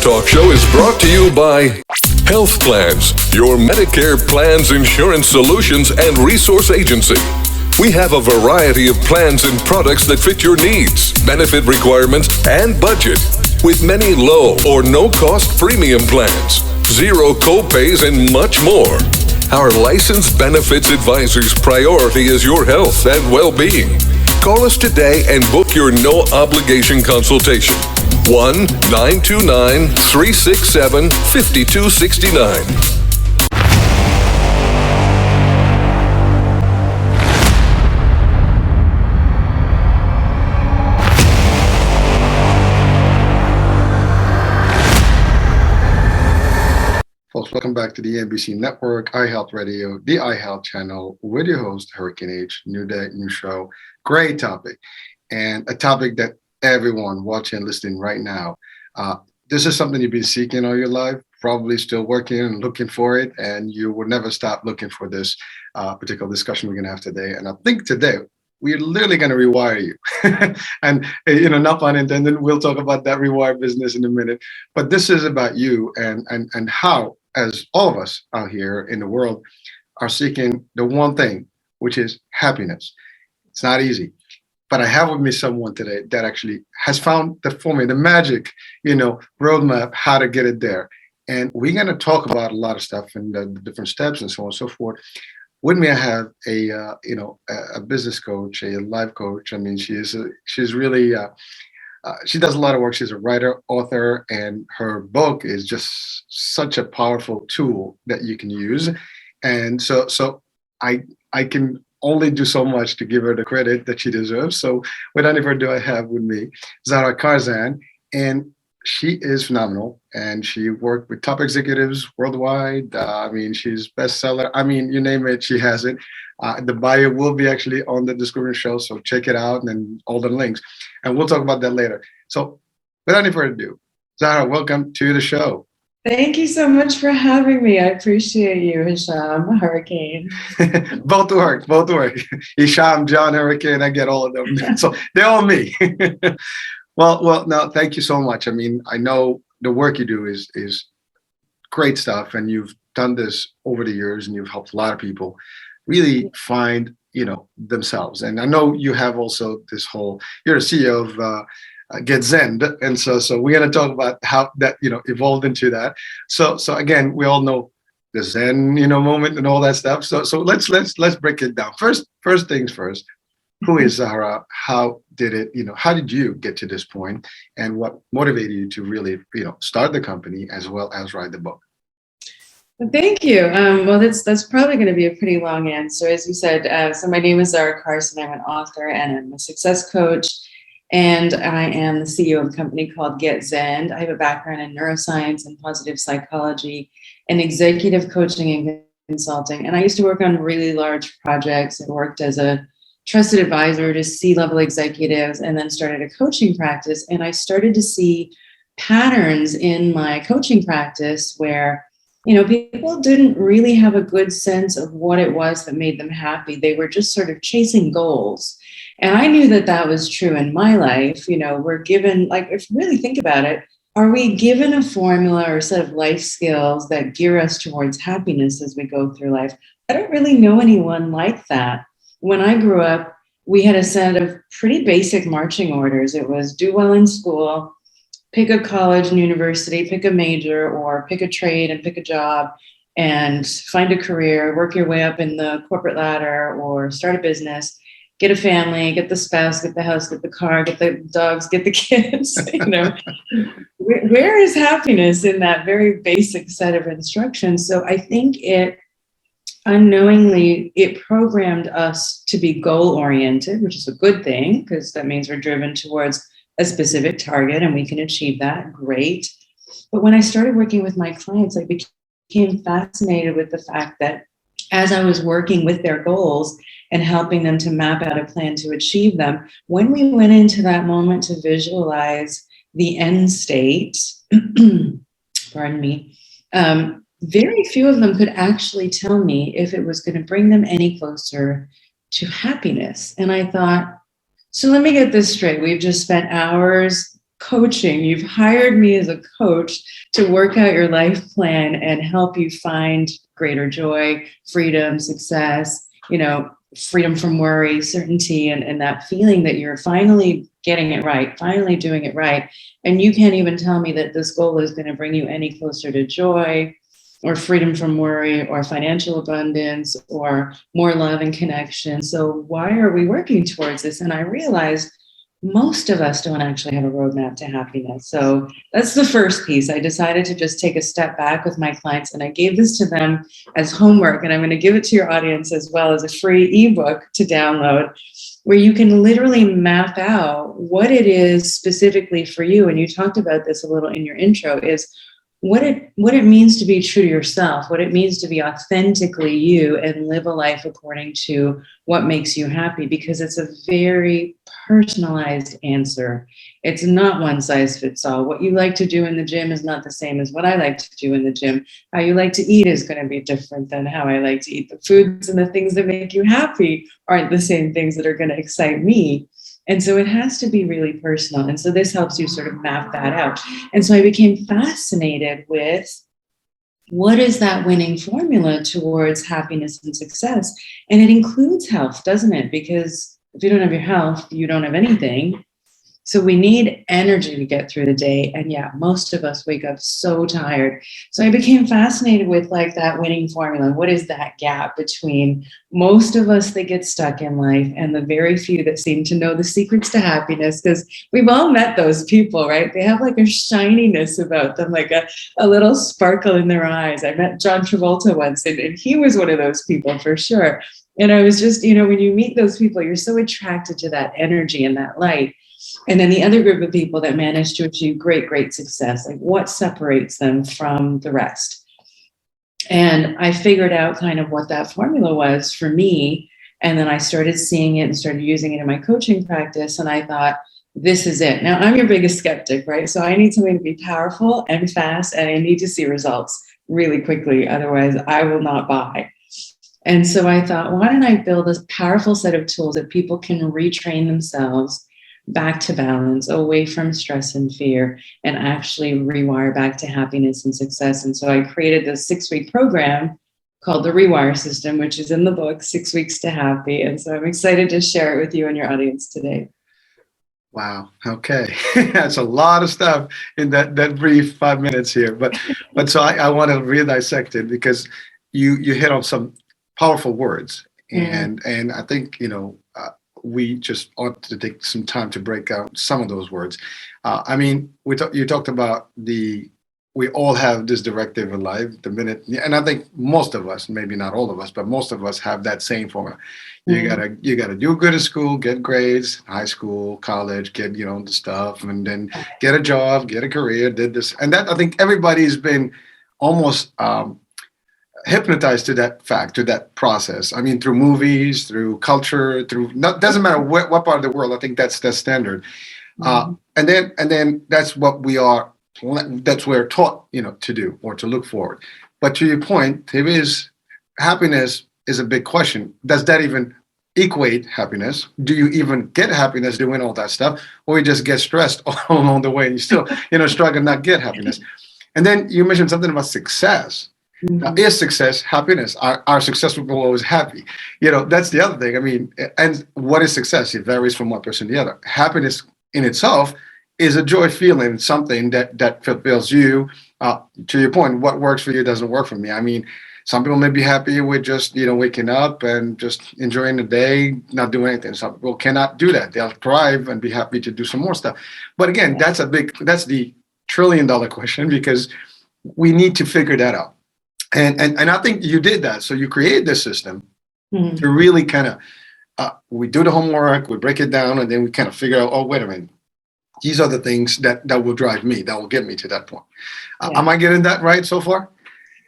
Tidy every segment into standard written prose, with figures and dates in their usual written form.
Talk Show is brought to you by Health Plans, your Medicare plans, insurance solutions, and resource agency. We have a variety of plans and products that fit your needs, benefit requirements, and budget, with many low or no-cost premium plans, zero co-pays, and much more. Our licensed benefits advisor's priority is your health and well-being. Call us today and book your no-obligation consultation. 1-929-367-5269. Folks, welcome back to the NBC Network, iHealth Radio, the iHealth channel, with your host, Hurricane H. New day, new show. Great topic, and a topic that everyone watching and listening right now, this is something you've been seeking all your life, probably still working and looking for it, and you will never stop looking for this particular discussion we're going to have today. And I think today, we're literally going to rewire you. And, not pun intended, we'll talk about that rewire business in a minute. But this is about you and how, as all of us out here in the world, are seeking the one thing, which is happiness. It's not easy. But I have with me someone today that actually has found the formula, the magic, roadmap, how to get it there. And we're going to talk about a lot of stuff and the different steps and so on and so forth. With me, I have a business coach, a life coach. I mean, she's really, she does a lot of work. She's a writer, author, and her book is just such a powerful tool that you can use. And so I can only do so much to give her the credit that she deserves. So without any further ado, I have with me Zahra Karsan, and she is phenomenal. And she worked with top executives worldwide. She's bestseller. You name it, she has it. The bio will be actually on the description show, so check it out and then all the links. And we'll talk about that later. So without any further ado, Zahra, welcome to the show. Thank you so much for having me. I appreciate you, Hisham, Hurricane. both work. Hisham, John, Hurricane, I get all of them. So they're all me. Well, no, thank you so much. I mean, I know the work you do is great stuff, and you've done this over the years, and you've helped a lot of people really find, themselves. And I know you have also this whole, you're the CEO of GETZEND, and so we're going to talk about how that evolved into that. So again, we all know the Zen moment and all that stuff. So let's break it down. First things first. Who is Zahra? How did it, how did you get to this point, and what motivated you to really, start the company as well as write the book? Thank you. Well, that's probably going to be a pretty long answer. As you said, so my name is Zahra Karsan. I'm an author and I'm a success coach, and I am the CEO of a company called GETZEND. I have a background in neuroscience and positive psychology and executive coaching and consulting. And I used to work on really large projects. I worked as a trusted advisor to C-level executives, and then started a coaching practice. And I started to see patterns in my coaching practice where, people didn't really have a good sense of what it was that made them happy. They were just sort of chasing goals. And I knew that that was true in my life. We're given, if you really think about it, are we given a formula or a set of life skills that gear us towards happiness as we go through life? I don't really know anyone like that. When I grew up, we had a set of pretty basic marching orders. It was do well in school, pick a college and university, pick a major, or pick a trade and pick a job, and find a career, work your way up in the corporate ladder, or start a business, get a family, get the spouse, get the house, get the car, get the dogs, get the kids. Where is happiness in that very basic set of instructions? So I think unknowingly, it programmed us to be goal-oriented, which is a good thing, because that means we're driven towards a specific target and we can achieve that. Great. But when I started working with my clients, I became fascinated with the fact that as I was working with their goals and helping them to map out a plan to achieve them, when we went into that moment to visualize the end state, pardon me, very few of them could actually tell me if it was going to bring them any closer to happiness. And I thought, so let me get this straight. We've just spent hours coaching. You've hired me as a coach to work out your life plan and help you find greater joy, freedom, success, freedom from worry, certainty, and that feeling that you're finally getting it right, finally doing it right. And you can't even tell me that this goal is going to bring you any closer to joy or freedom from worry or financial abundance or more love and connection. So why are we working towards this? And I realized most of us don't actually have a roadmap to happiness. So that's the first piece. I decided to just take a step back with my clients, and I gave this to them as homework. And I'm going to give it to your audience as well as a free ebook to download, where you can literally map out what it is specifically for you. And you talked about this a little in your intro, is what it means to be true to yourself, what it means to be authentically you and live a life according to what makes you happy, because it's a very personalized answer. It's not one size fits all. What you like to do in the gym is not the same as what I like to do in the gym. How you like to eat is going to be different than how I like to eat. The foods and the things that make you happy aren't the same things that are going to excite me. And so it has to be really personal. And so this helps you sort of map that out. And so I became fascinated with what is that winning formula towards happiness and success? And it includes health, doesn't it? Because if you don't have your health, you don't have anything. So we need energy to get through the day. And yeah, most of us wake up so tired. So I became fascinated with like that winning formula. What is that gap between most of us that get stuck in life and the very few that seem to know the secrets to happiness? Because we've all met those people, right? They have like a shininess about them, like a little sparkle in their eyes. I met John Travolta once, and he was one of those people for sure. And I was just, when you meet those people, you're so attracted to that energy and that light. And then the other group of people that manage to achieve great, great success, like what separates them from the rest? And I figured out kind of what that formula was for me. And then I started seeing it and started using it in my coaching practice. And I thought, this is it. Now, I'm your biggest skeptic, right? So I need something to be powerful and fast, and I need to see results really quickly. Otherwise, I will not buy. And so I thought, why don't I build a powerful set of tools that people can retrain themselves back to balance, away from stress and fear, and actually rewire back to happiness and success. And so I created this 6-week program called the R.E.W.I.R.E system, which is in the book, 6 Weeks to Happy. And so I'm excited to share it with you and your audience today. Wow. Okay. That's a lot of stuff in that brief 5 minutes here. But so I want to really dissect it, because you hit on some powerful words. And I think, we just ought to take some time to break out some of those words. You talked about we all have this directive in life, the minute, and I think most of us, maybe not all of us, but most of us have that same formula. You gotta do good at school, get grades, high school, college, get the stuff, and then get a job, get a career, did this, and that. I think everybody's been almost hypnotized to that fact, to that process. I mean, through movies, through culture, doesn't matter what part of the world. I think that's standard. And then that's what we're taught, to do or to look forward. But to your point, happiness is a big question. Does that even equate happiness? Do you even get happiness doing all that stuff, or you just get stressed all along the way and you still, struggle not get happiness? And then you mentioned something about success. Is success happiness? Are successful people always happy? That's the other thing. I mean, and what is success? It varies from one person to the other. Happiness in itself is a joy feeling, something that fulfills you. To your point, what works for you doesn't work for me. I mean, some people may be happy with just, waking up and just enjoying the day, not doing anything. Some people cannot do that. They'll thrive and be happy to do some more stuff. But again, that's the trillion-dollar question, because we need to figure that out. And I think you did that. So you created this system to really kind of, we do the homework, we break it down, and then we kind of figure out, oh, wait a minute, these are the things that will drive me, that will get me to that point. Am I getting that right so far?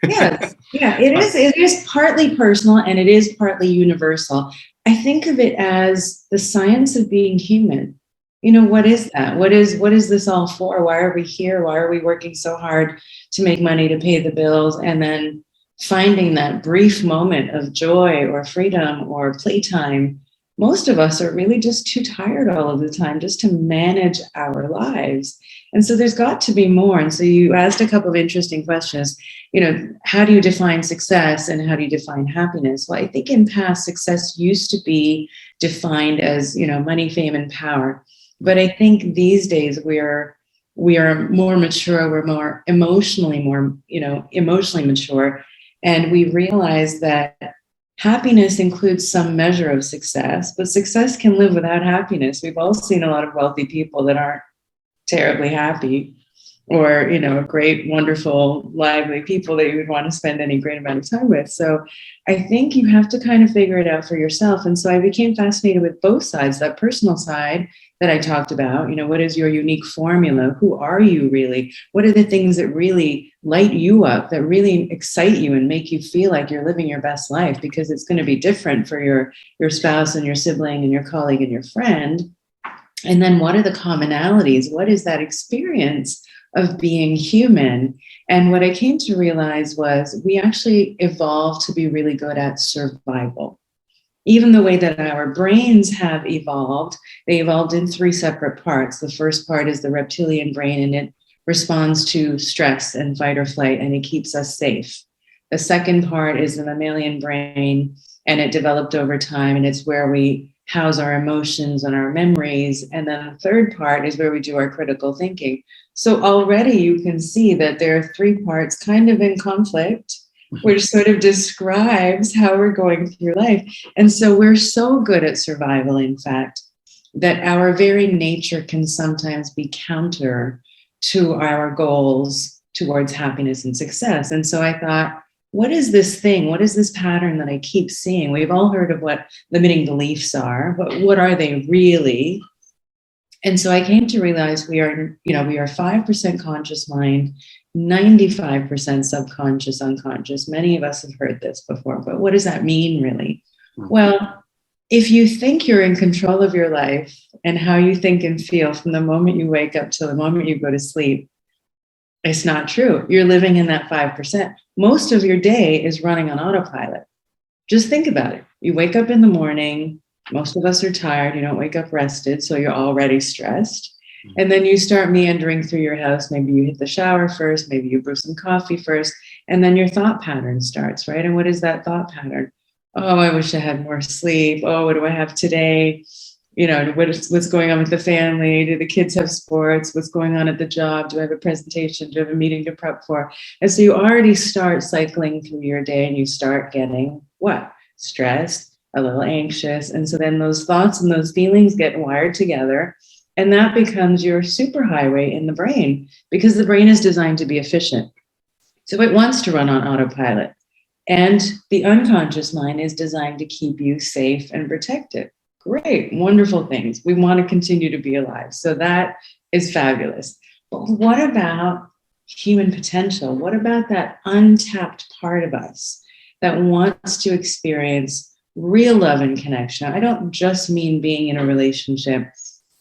Yes. Yeah, it is. It is partly personal and it is partly universal. I think of it as the science of being human. What is that? What is this all for? Why are we here? Why are we working so hard to make money to pay the bills? And then finding that brief moment of joy or freedom or playtime most of us are really just too tired all of the time just to manage our lives. And so there's got to be more. And so you asked a couple of interesting questions. How do you define success and how do you define happiness? Well, I think in past, success used to be defined as, money, fame, and power. But I think these days we are more mature, we're more emotionally mature, and we realize that happiness includes some measure of success, but success can live without happiness. We've all seen a lot of wealthy people that aren't terribly happy, or, great, wonderful, lively people that you would want to spend any great amount of time with. So I think you have to kind of figure it out for yourself. And so I became fascinated with both sides, that personal side that I talked about. What is your unique formula? Who are you really? What are the things that really light you up, that really excite you and make you feel like you're living your best life? Because it's going to be different for your spouse and your sibling and your colleague and your friend. And then what are the commonalities? What is that experience of being human? And what I came to realize was we actually evolved to be really good at survival. Even the way that our brains have evolved, they evolved in three separate parts. The first part is the reptilian brain, and it responds to stress and fight or flight, and it keeps us safe. The second part is the mammalian brain, and it developed over time, and it's where we house our emotions and our memories. And then the third part is where we do our critical thinking. So already you can see that there are three parts kind of in conflict, which sort of describes how we're going through life. And so we're so good at survival, in fact, that our very nature can sometimes be counter to our goals towards happiness and success. And so I thought, what is this thing? What is this pattern that I keep seeing? We've all heard of what limiting beliefs are, but what are they really? And so I came to realize we are 5% conscious mind, 95% subconscious, unconscious. Many of us have heard this before, but what does that mean really? Well, if you think you're in control of your life and how you think and feel from the moment you wake up till the moment you go to sleep, it's not true. You're living in that 5%. Most of your day is running on autopilot. Just think about it. You wake up in the morning. Most of us are tired. You don't wake up rested, so you're already stressed. And then you start meandering through your house. Maybe you hit the shower first. Maybe you brew some coffee first. And then your thought pattern starts, right? And what is that thought pattern? Oh, I wish I had more sleep. Oh, what do I have today? What's going on with the family? Do the kids have sports? What's going on at the job? Do I have a presentation? Do I have a meeting to prep for? And so you already start cycling through your day and you start getting what? Stressed, a little anxious. And so then those thoughts and those feelings get wired together. And that becomes your superhighway in the brain, because the brain is designed to be efficient. So it wants to run on autopilot. And the unconscious mind is designed to keep you safe and protected. Great, wonderful things. We want to continue to be alive. So that is fabulous. But what about human potential? What about that untapped part of us that wants to experience real love and connection? I don't just mean being in a relationship.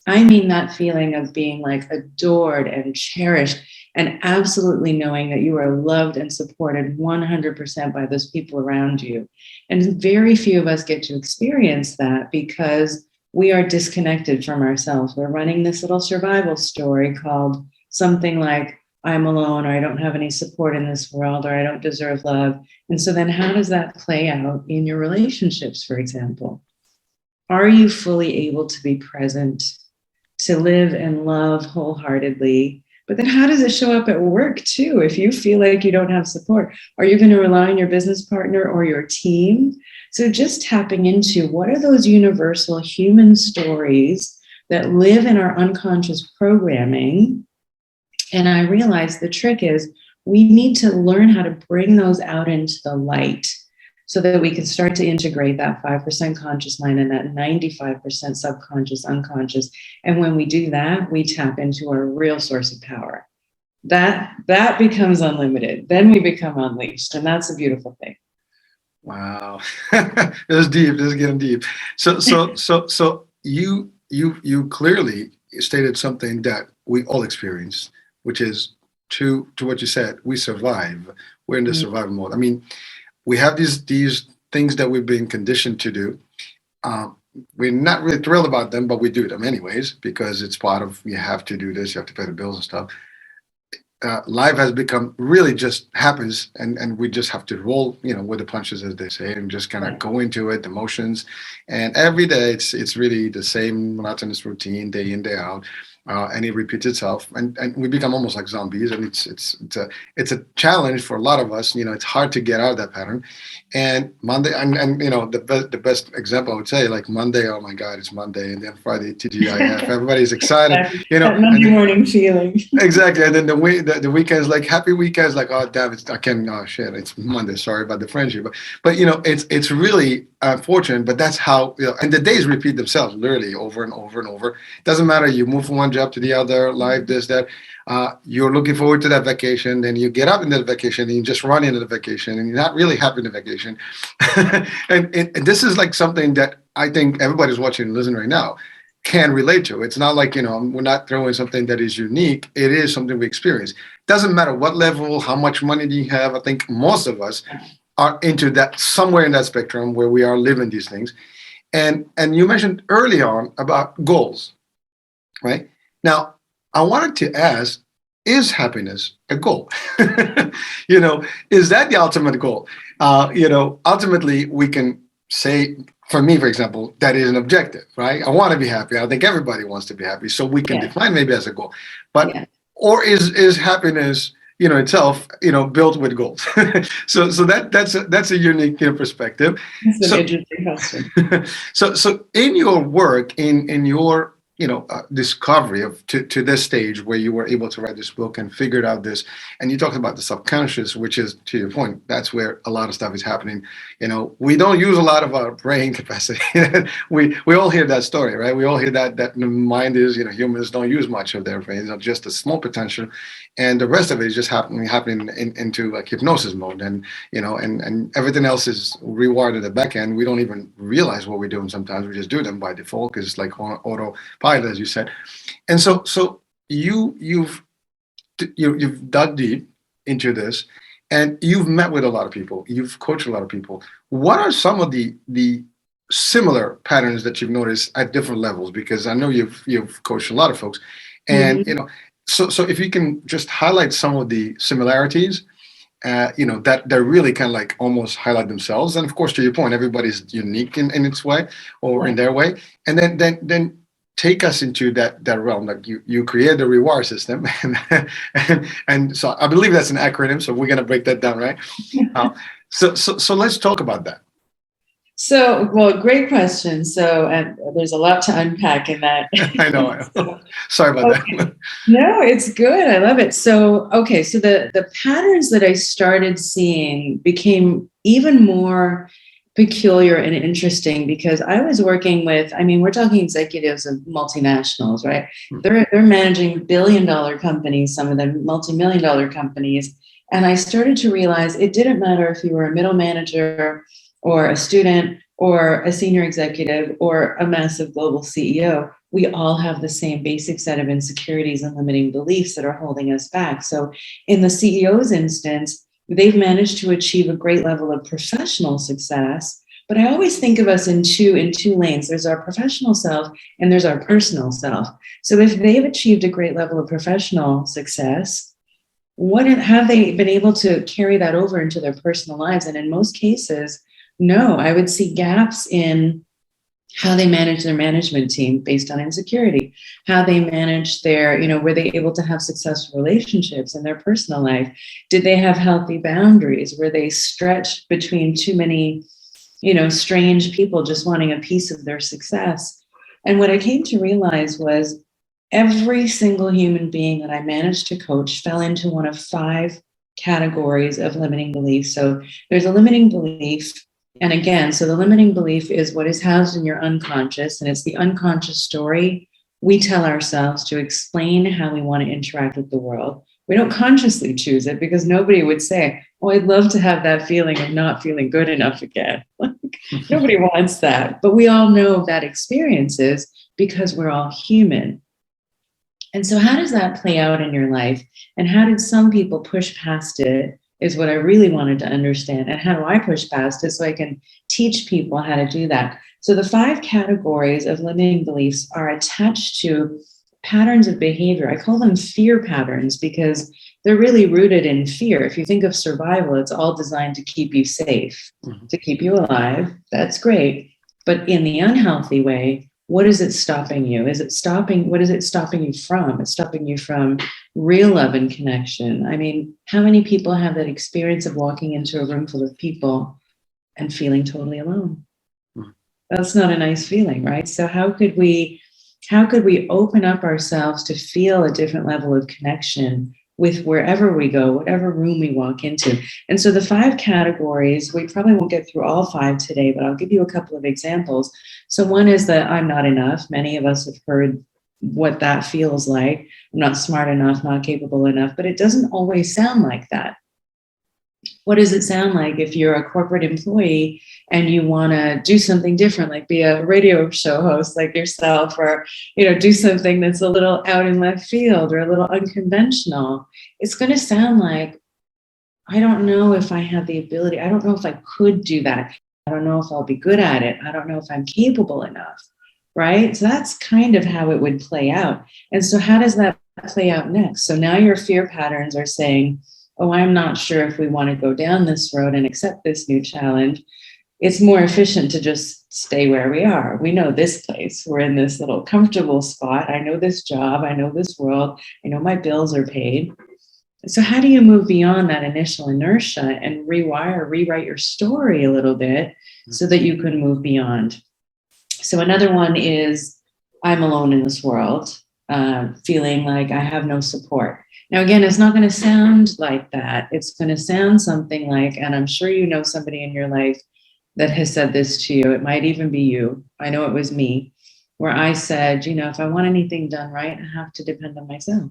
I mean that feeling of being like adored and cherished and absolutely knowing that you are loved and supported 100% by those people around you. And very few of us get to experience that because we are disconnected from ourselves. We're running this little survival story called something like, I'm alone, or I don't have any support in this world, or I don't deserve love. And so then how does that play out in your relationships, for example? Are you fully able to be present, to live and love wholeheartedly? But then how does it show up at work too? If you feel like you don't have support, are you going to rely on your business partner or your team? So just tapping into what are those universal human stories that live in our unconscious programming. And I realized the trick is we need to learn how to bring those out into the light so that we can start to integrate that 5% conscious mind and that 95% subconscious, unconscious. And when we do that, we tap into our real source of power. That becomes unlimited. Then we become unleashed. And that's a beautiful thing. Wow. This is deep. This is getting deep. So you clearly stated something that we all experience, which is to what you said, we survive. We're in the survival mode. I mean, we have these things that we've been conditioned to do. we're not really thrilled about them, but we do them anyways because it's part of, you have to do this, you have to pay the bills and stuff. Life has become really just happens, and we just have to roll, with the punches, as they say, and just kind of Right. go into it, emotions. And every day it's really the same monotonous routine, day in, day out. And it repeats itself, and we become almost like zombies, and it's a challenge for a lot of us. It's hard to get out of that pattern. And Monday, and the best example I would say, like Monday, oh my God, it's Monday, and then Friday, TGIF, everybody's excited, That and Monday morning feeling. exactly. And then the weekend's like happy weekend's like, oh damn, I can't, oh shit, it's Monday. Sorry about the friendship. But it's really unfortunate, but that's how, and the days repeat themselves literally over and over and over. Doesn't matter, you move from one job to the other, life, this, that. You're looking forward to that vacation, then you get up in the vacation and you just run into the vacation and you're not really happy in the vacation. And this is like something that I think everybody's watching and listening right now can relate to. It's not like, we're not throwing something that is unique. It is something we experience. Doesn't matter what level, how much money do you have. I think most of us are into that, somewhere in that spectrum where we are living these things. And you mentioned early on about goals, right? Now, I wanted to ask, is happiness a goal? Is that the ultimate goal? Ultimately, we can say, for me, for example, that is an objective, right? I want to be happy. I think everybody wants to be happy. So we can Yeah. define maybe as a goal. But, Yeah. or is happiness, itself, built with goals? So that's a unique, perspective. That's an So interesting question. so in your work, in your discovery of to this stage where you were able to write this book and figured out this, and you talked about the subconscious, which is, to your point, that's where a lot of stuff is happening. We don't use a lot of our brain capacity. we all hear that story, right? We all hear that the mind is, humans don't use much of their brains, just a small potential, and the rest of it is just happening into like hypnosis mode, and and everything else is rewired at the back end. We don't even realize what we're doing. Sometimes we just do them by default because it's like autopilot, as you said. And so you've dug deep into this, and you've met with a lot of people, you've coached a lot of people. What are some of the similar patterns that you've noticed at different levels? Because I know you've coached a lot of folks, and Mhm. so if you can just highlight some of the similarities, that really kind of like almost highlight themselves. And of course, to your point, everybody's unique in its way or in Right. their way. And then take us into that realm. Like you create the R.E.W.I.R.E system, and so I believe that's an acronym. So we're gonna break that down, right? Uh, so let's talk about that. So, well, great question. So, and there's a lot to unpack in that. I know. So, Sorry about okay. that. No, it's good. I love it. So, okay, so the patterns that I started seeing became even more peculiar and interesting because I was working with, I mean, we're talking executives of multinationals, right? They're managing billion-dollar companies, some of them multi-million-dollar companies. And I started to realize it didn't matter if you were a middle manager or a student or a senior executive or a massive global CEO. We all have the same basic set of insecurities and limiting beliefs that are holding us back. So in the CEO's instance, they've managed to achieve a great level of professional success. But I always think of us in two lanes. There's our professional self and there's our personal self. So if they've achieved a great level of professional success, have they been able to carry that over into their personal lives? And in most cases, no. I would see gaps in how they manage their management team based on insecurity, how they manage their, were they able to have successful relationships in their personal life? Did they have healthy boundaries? Were they stretched between too many, strange people just wanting a piece of their success? And what I came to realize was every single human being that I managed to coach fell into one of 5 categories of limiting beliefs. So there's a limiting belief. And again, so the limiting belief is what is housed in your unconscious, and it's the unconscious story we tell ourselves to explain how we want to interact with the world. We don't consciously choose it because nobody would say, oh, I'd love to have that feeling of not feeling good enough again. Nobody wants that. But we all know that experiences because we're all human. And so how does that play out in your life? And how did some people push past it is what I really wanted to understand. And how do I push past it so I can teach people how to do that? So the 5 categories of limiting beliefs are attached to patterns of behavior. I call them fear patterns because they're really rooted in fear. If you think of survival, it's all designed to keep you safe, to keep you alive. That's great. But in the unhealthy way, what is it stopping you? What is it stopping you from? It's stopping you from real love and connection. I mean, how many people have that experience of walking into a room full of people and feeling totally alone? That's not a nice feeling, right? So how could we open up ourselves to feel a different level of connection with wherever we go, whatever room we walk into? And so the 5 categories, we probably won't get through all 5 today, but I'll give you a couple of examples. So one is that I'm not enough. Many of us have heard what that feels like. I'm not smart enough, not capable enough, but it doesn't always sound like that. What does it sound like if you're a corporate employee and you want to do something different, like be a radio show host like yourself, or, do something that's a little out in left field or a little unconventional? It's going to sound like, I don't know if I have the ability. I don't know if I could do that. I don't know if I'll be good at it. I don't know if I'm capable enough, right? So that's kind of how it would play out. And so how does that play out next? So now your fear patterns are saying, oh, I'm not sure if we want to go down this road and accept this new challenge. It's more efficient to just stay where we are. We know this place. We're in this little comfortable spot. I know this job. I know this world. I know my bills are paid. So how do you move beyond that initial inertia and rewrite your story a little bit so that you can move beyond? So another one is, I'm alone in this world, feeling like I have no support. Now, again, it's not going to sound like that. It's going to sound something like, and I'm sure you know somebody in your life that has said this to you. It might even be you. I know it was me, where I said, if I want anything done right, I have to depend on myself.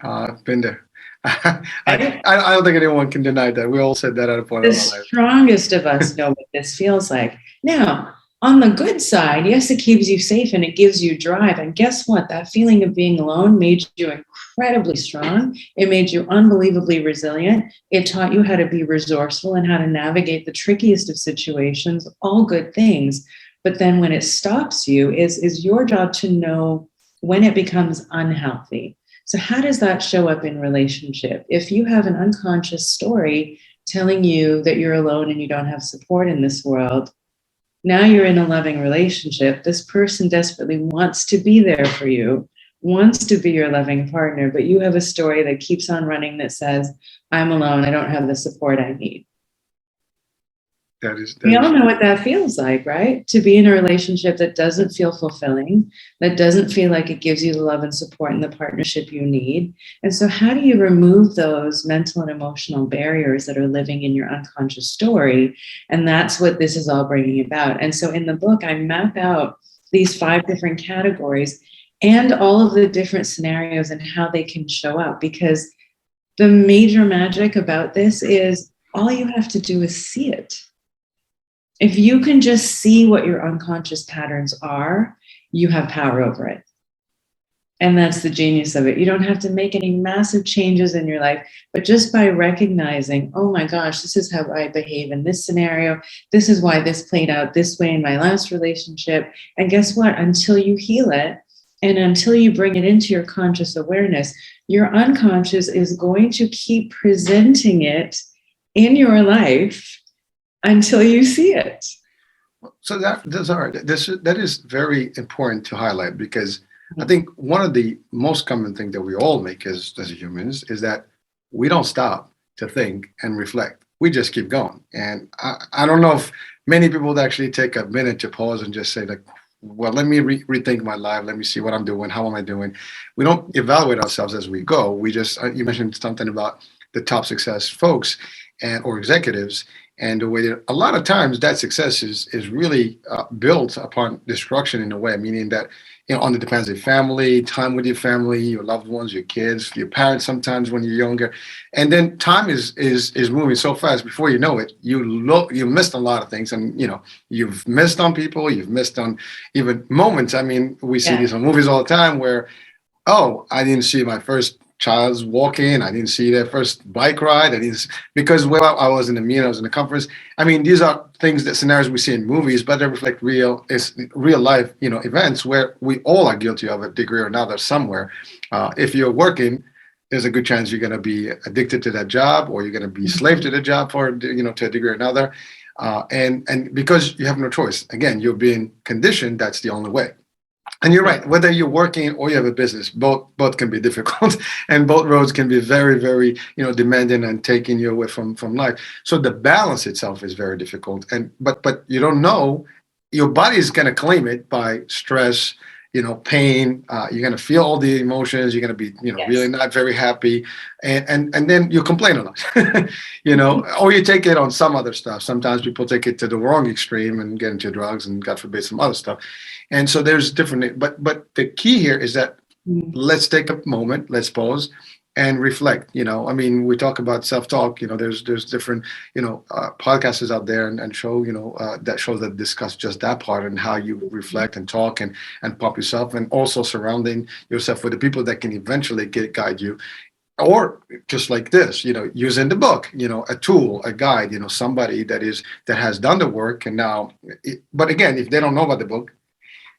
I've been there. I don't think anyone can deny that. We all said that at a point in our life. The strongest of us know what this feels like. Now, on the good side, yes, it keeps you safe and it gives you drive. And guess what? That feeling of being alone made you incredibly strong. It made you unbelievably resilient. It taught you how to be resourceful and how to navigate the trickiest of situations, all good things. But then when it stops you, is your job to know when it becomes unhealthy. So how does that show up in relationship? If you have an unconscious story telling you that you're alone and you don't have support in this world, now you're in a loving relationship. This person desperately wants to be there for you, wants to be your loving partner, but you have a story that keeps on running that says, I'm alone, I don't have the support I need. We all know what that feels like, right? To be in a relationship that doesn't feel fulfilling, that doesn't feel like it gives you the love and support and the partnership you need. And so how do you remove those mental and emotional barriers that are living in your unconscious story? And that's what this is all bringing about. And so in the book, I map out these 5 different categories and all of the different scenarios and how they can show up. Because the major magic about this is all you have to do is see it. If you can just see what your unconscious patterns are, you have power over it. And that's the genius of it. You don't have to make any massive changes in your life, but just by recognizing, oh my gosh, this is how I behave in this scenario. This is why this played out this way in my last relationship. And guess what? Until you heal it and until you bring it into your conscious awareness, your unconscious is going to keep presenting it in your life until you see it. So that is very important to highlight, because I think one of the most common things that we all make as humans is that we don't stop to think and reflect. We just keep going. And I don't know if many people would actually take a minute to pause and just say, like, well, let me rethink my life. Let me see what I'm doing. How am I doing? We don't evaluate ourselves as we go. We just, you mentioned something about the top success folks or executives. And the way that a lot of times that success is really built upon destruction in a way, meaning that, on the depends of family, time with your family, your loved ones, your kids, your parents sometimes when you're younger. And then time is moving so fast, before you know it, you missed a lot of things. And, you've missed on people, you've missed on even moments. I mean, we see these on movies all the time where, oh, I didn't see my first child's walking. I didn't see their first bike ride. Because well, I was in the meeting, I was in the conference. I mean, these are things that scenarios we see in movies, but they reflect real life, events where we all are guilty of a degree or another somewhere. If you're working, there's a good chance you're going to be addicted to that job, or you're going to be slave to the job for, to a degree or another. And because you have no choice, again, you're being conditioned. That's the only way. And you're right. Whether you're working or you have a business, both can be difficult, and both roads can be very, very, demanding and taking you away from life. So the balance itself is very difficult. And but you don't know. Your body is going to claim it by stress, pain. You're going to feel all the emotions. You're going to be, Yes. really not very happy, and then you complain a lot, or you take it on some other stuff. Sometimes people take it to the wrong extreme and get into drugs and, God forbid, some other stuff. And so there's different, but the key here is that let's take a moment, let's pause and reflect. I mean, we talk about self-talk, there's different, podcasts out there and show, that shows that discuss just that part and how you reflect and talk and pump yourself, and also surrounding yourself with the people that can eventually guide you. Or just like this, using the book, a tool, a guide, somebody that has done the work. And now, but again, if they don't know about the book,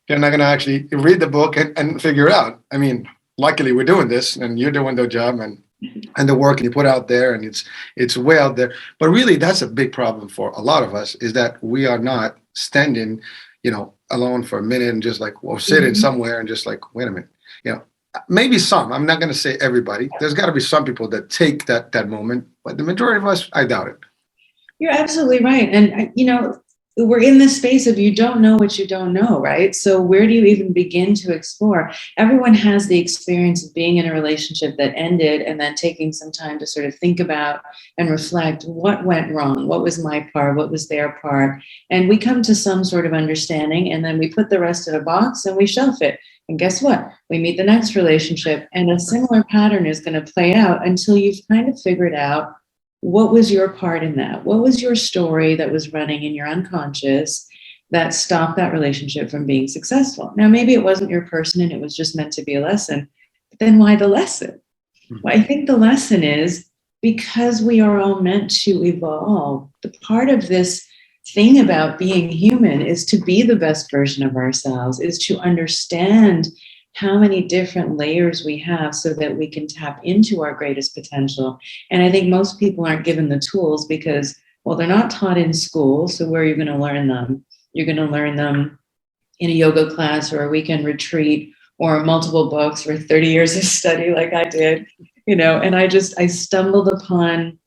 they're not going to actually read the book and figure it out. I mean, luckily we're doing this, and you're doing the job and the work, and you put out there, and it's way out there. But really, that's a big problem for a lot of us, is that we are not standing, alone for a minute and just like, well, sitting somewhere and just like, wait a minute, maybe some. I'm not going to say everybody. There's got to be some people that take that moment, but the majority of us, I doubt it. You're absolutely right. And, we're in this space of you don't know what you don't know, right? So where do you even begin to explore? Everyone has the experience of being in a relationship that ended, and then taking some time to sort of think about and reflect what went wrong, what was my part, what was their part. And we come to some sort of understanding, and then we put the rest in a box and we shelf it. And guess what? We meet the next relationship, and a similar pattern is going to play out until you've kind of figured out what was your part in that? What was your story that was running in your unconscious that stopped that relationship from being successful? Now, maybe it wasn't your person and it was just meant to be a lesson, but then why the lesson? Well, I think the lesson is because we are all meant to evolve. The part of this thing about being human is to be the best version of ourselves, is to understand how many different layers we have so that we can tap into our greatest potential. And I think most people aren't given the tools because, well, they're not taught in school. So where are you going to learn them? You're going to learn them in a yoga class or a weekend retreat or multiple books or 30 years of study like I did, and I stumbled upon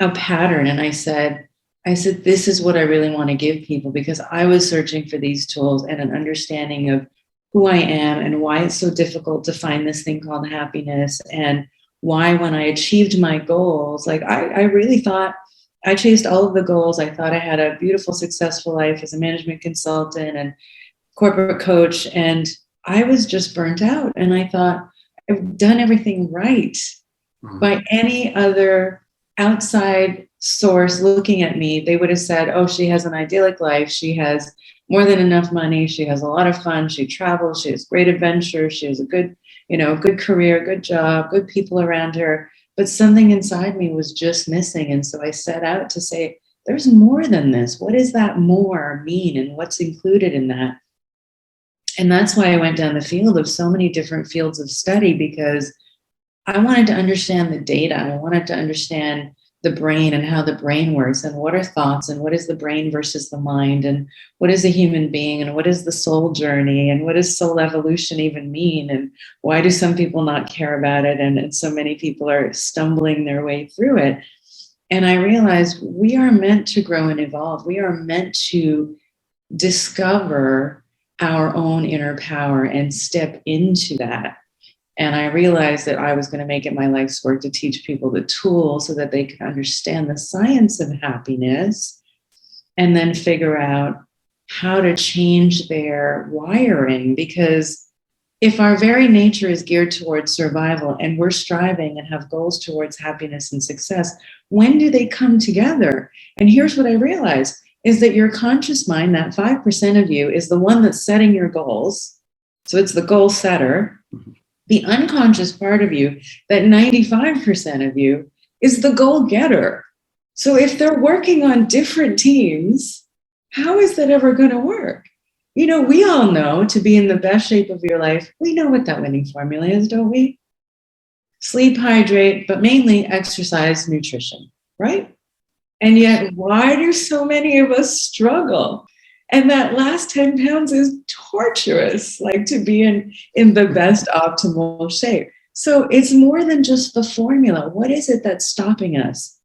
a pattern, and I said, this is what I really want to give people, because I was searching for these tools and an understanding of who I am and why it's so difficult to find this thing called happiness, and why when I achieved my goals, like I really thought I chased all of the goals. I thought I had a beautiful, successful life as a management consultant and corporate coach, and I was just burnt out. And I thought, I've done everything right. By any other outside source looking at me, they would have said, oh, she has an idyllic life. She has more than enough money. She has a lot of fun. She travels. She has great adventures. She has a good, good career, good job, good people around her. But something inside me was just missing. And so I set out to say, there's more than this. What does that more mean? And what's included in that? And that's why I went down the field of so many different fields of study, because I wanted to understand the data. I wanted to understand the brain and how the brain works, and what are thoughts, and what is the brain versus the mind, and what is a human being, and what is the soul journey, and what does soul evolution even mean, and why do some people not care about it, and so many people are stumbling their way through it. And I realized we are meant to grow and evolve. We are meant to discover our own inner power and step into that. And I realized that I was going to make it my life's work to teach people the tools so that they can understand the science of happiness, and then figure out how to change their wiring. Because if our very nature is geared towards survival, and we're striving and have goals towards happiness and success, when do they come together? And here's what I realized, is that your conscious mind, that 5% of you, is the one that's setting your goals. So it's the goal setter. The unconscious part of you, that 95% of you, is the goal getter. So if they're working on different teams, how is that ever going to work? You know, we all know to be in the best shape of your life, we know what that winning formula is, don't we? Sleep, hydrate, but mainly exercise, nutrition, right? And yet, why do so many of us struggle? And that last 10 pounds is torturous, like to be in the best optimal shape. So it's more than just the formula. What is it that's stopping us?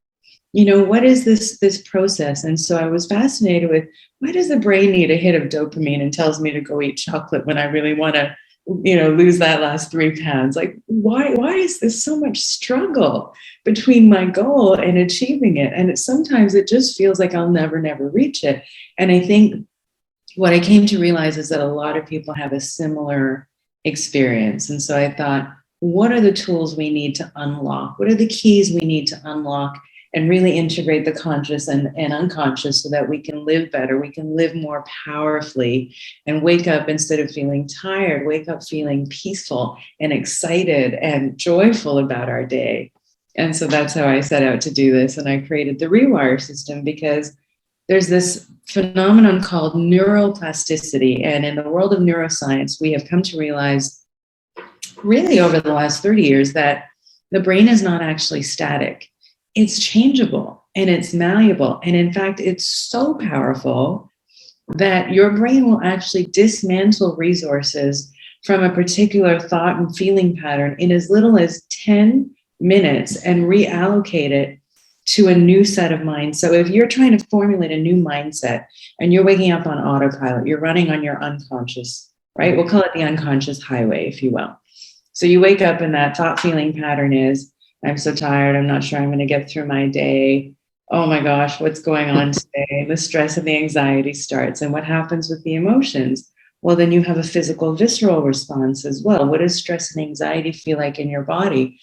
You know, what is this process? And so I was fascinated with, why does the brain need a hit of dopamine and tells me to go eat chocolate when I really want to, you know, lose that last 3 pounds? Like, why is this so much struggle between my goal and achieving it? And sometimes it just feels like I'll never reach it. And I think what I came to realize is that a lot of people have a similar experience. And so I thought, what are the tools we need to unlock? What are the keys we need to unlock and really integrate the conscious and unconscious so that we can live better, we can live more powerfully, and wake up instead of feeling tired, wake up feeling peaceful and excited and joyful about our day. And so that's how I set out to do this. And I created the R.E.W.I.R.E system because there's this phenomenon called neuroplasticity. And in the world of neuroscience, we have come to realize really over the last 30 years that the brain is not actually static. It's changeable and it's malleable. And in fact, it's so powerful that your brain will actually dismantle resources from a particular thought and feeling pattern in as little as 10 minutes and reallocate it to a new set of mind. So if you're trying to formulate a new mindset and you're waking up on autopilot, you're running on your unconscious, right? We'll call it the unconscious highway, if you will. So you wake up and that thought feeling pattern is, I'm so tired. I'm not sure I'm going to get through my day. Oh my gosh, what's going on today? The stress and the anxiety starts. And what happens with the emotions? Well, then you have a physical, visceral response as well. What does stress and anxiety feel like in your body?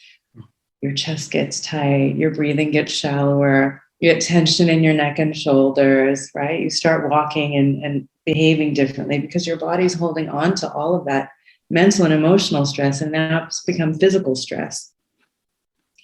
Your chest gets tight, your breathing gets shallower, you get tension in your neck and shoulders, right? You start walking and behaving differently because your body's holding on to all of that mental and emotional stress, and now it's become physical stress.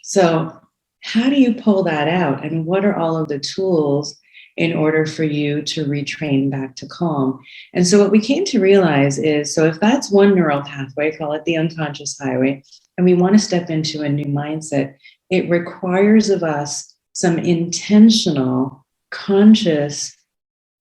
So how do you pull that out? And what are all of the tools in order for you to retrain back to calm? And so what we came to realize is, so if that's one neural pathway, call it the unconscious highway, and we want to step into a new mindset, it requires of us some intentional, conscious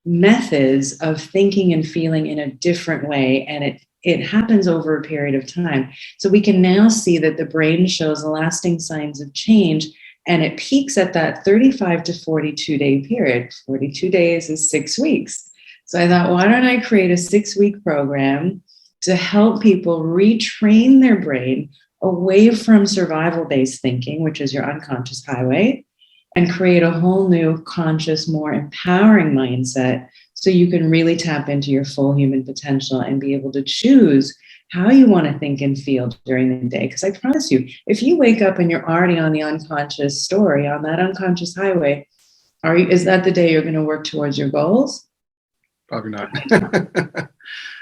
methods of thinking and feeling in a different way. And it happens over a period of time. So we can now see that the brain shows lasting signs of change, and it peaks at that 35 to 42 day period. 42 days is 6 weeks. So I thought, why don't I create a 6-week program to help people retrain their brain away from survival-based thinking, which is your unconscious highway, and create a whole new conscious, more empowering mindset so you can really tap into your full human potential and be able to choose how you want to think and feel during the day. Because I promise you, if you wake up and you're already on the unconscious story, on that unconscious highway, is that the day you're going to work towards your goals? Probably not.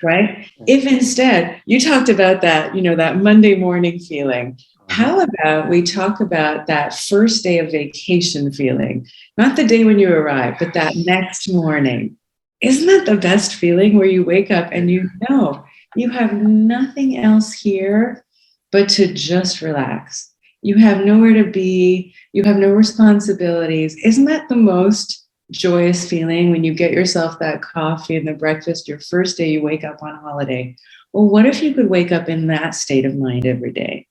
Right? If instead you talked about that, you know, that Monday morning feeling, how about we talk about that first day of vacation feeling, not the day when you arrive, but that next morning? Isn't that the best feeling where you wake up and you know you have nothing else here but to just relax? You have nowhere to be. You have no responsibilities. Isn't that the most joyous feeling when you get yourself that coffee and the breakfast, your first day you wake up on holiday? Well, what if you could wake up in that state of mind every day,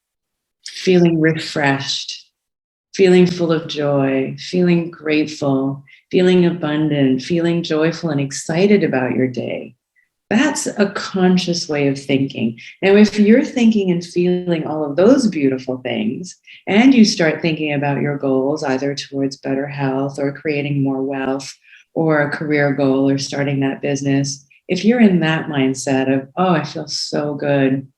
feeling refreshed, feeling full of joy, feeling grateful, feeling abundant, feeling joyful and excited about your day? That's a conscious way of thinking. Now, if you're thinking and feeling all of those beautiful things, and you start thinking about your goals, either towards better health or creating more wealth or a career goal or starting that business, if you're in that mindset of, oh, I feel so good,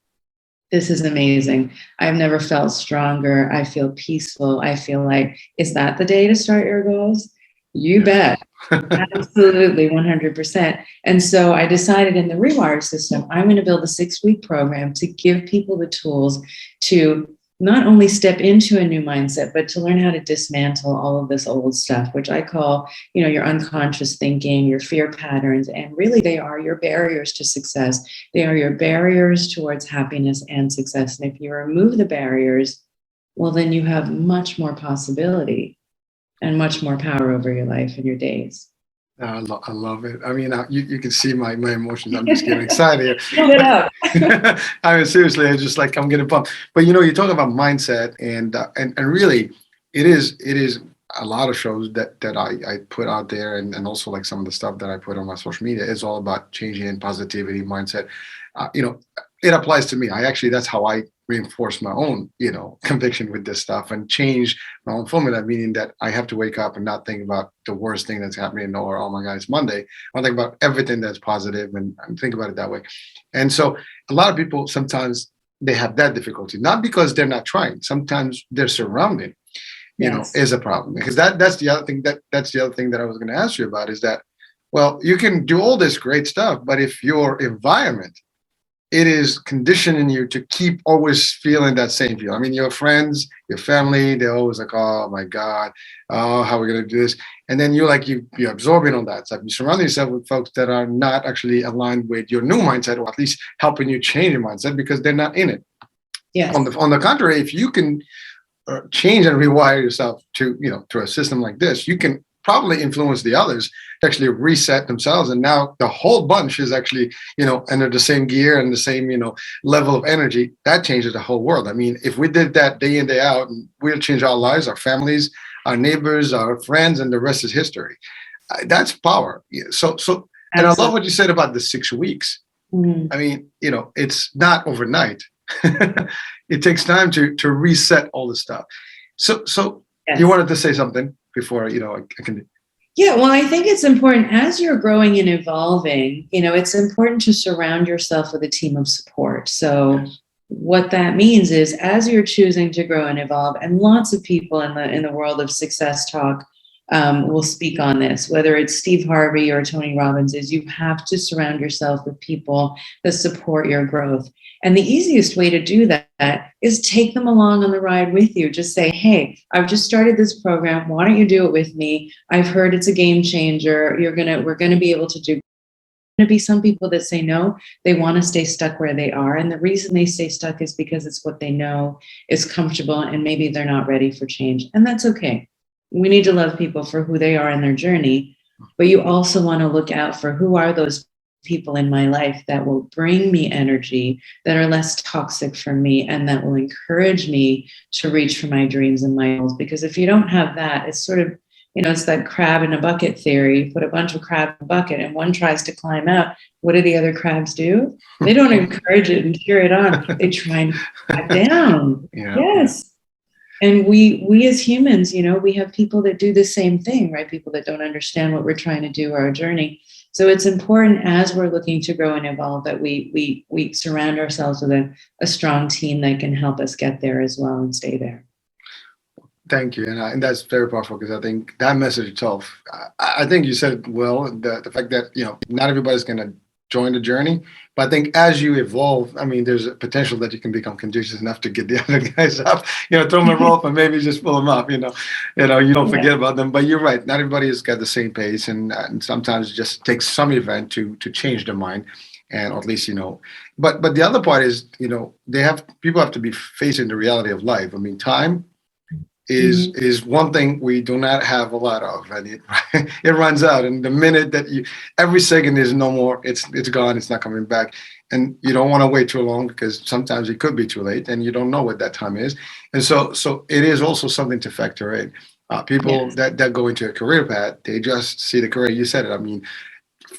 this is amazing, I've never felt stronger, I feel peaceful, I feel like, is that the day to start your goals? You bet. Absolutely, 100%. And so I decided in the R.E.W.I.R.E system, I'm going to build a 6-week program to give people the tools to not only step into a new mindset, but to learn how to dismantle all of this old stuff, which I call, your unconscious thinking, your fear patterns. And really, they are your barriers to success. They are your barriers towards happiness and success. And if you remove the barriers, well, then you have much more possibility and much more power over your life and your days. I love it. I mean, you can see my emotions. I'm just getting excited Build it up. I mean, seriously, I just like I'm getting pumped. But you talk about mindset, and really, it is a lot of shows that I put out there, and also like some of the stuff that I put on my social media is all about changing positivity mindset. It applies to me. That's how I reinforce my own conviction with this stuff and change my own formula, meaning that I have to wake up and not think about the worst thing that's happening, or oh my god, it's Monday. I think about everything that's positive and think about it that way. And so a lot of people sometimes they have that difficulty, not because they're not trying. Sometimes their surrounding is a problem, because that's the other thing that I was going to ask you about, is that, well, you can do all this great stuff, but if your environment, it is conditioning you to keep always feeling that same feel. I mean, your friends, your family, they're always like, oh my God, oh, how are we going to do this? And then you're absorbing all that stuff. You surround yourself with folks that are not actually aligned with your new mindset, or at least helping you change your mindset, because they're not in it. Yes. On the contrary, if you can change and rewire yourself to, through a system like this, you can probably influence the others to actually reset themselves. And now the whole bunch is actually, under the same gear and the same, level of energy. That changes the whole world. I mean, if we did that day in, day out, we'll change our lives, our families, our neighbors, our friends, and the rest is history. That's power. So, and I love what you said about the 6 weeks. Mm-hmm. I mean, it's not overnight. It takes time to reset all this stuff. So yes. You wanted to say something before, I can. Yeah, well, I think it's important as you're growing and evolving, it's important to surround yourself with a team of support. So yes. What that means is, as you're choosing to grow and evolve, and lots of people in the world of success talk will speak on this, whether it's Steve Harvey or Tony Robbins, is you have to surround yourself with people that support your growth. And the easiest way to do that is take them along on the ride with you. Just say, hey, I've just started this program. Why don't you do it with me? I've heard it's a game changer. We're going to be able to do. Going to be some people that say no, they want to stay stuck where they are. And the reason they stay stuck is because it's what they know is comfortable, and maybe they're not ready for change. And that's okay. We need to love people for who they are in their journey, but you also want to look out for who are those people in my life that will bring me energy, that are less toxic for me, and that will encourage me to reach for my dreams and my goals. Because if you don't have that, it's sort of, it's that crab in a bucket theory. You put a bunch of crabs in a bucket and one tries to climb out. What do the other crabs do? They don't encourage it and cheer it on. They try and back down. Yeah. Yes. And we as humans, we have people that do the same thing, right? People that don't understand what we're trying to do, our journey. So it's important, as we're looking to grow and evolve, that we surround ourselves with a strong team that can help us get there as well and stay there. Thank you. And that's very powerful, because I think that message itself, I think you said it well, the fact that, not everybody's going to join the journey. But I think as you evolve, I mean, there's a potential that you can become contagious enough to get the other guys up, throw them a rope and maybe just pull them up, you don't forget about them. But you're right. Not everybody has got the same pace. And sometimes it just takes some event to change their mind. And at least, but the other part is, people have to be facing the reality of life. I mean, time is one thing we do not have a lot of, and it runs out. And the minute that every second is no more, it's gone, it's not coming back. And you don't want to wait too long, because sometimes it could be too late and you don't know what that time is. And so it is also something to factor in. People that go into a career path, they just see the career. You said it. I mean,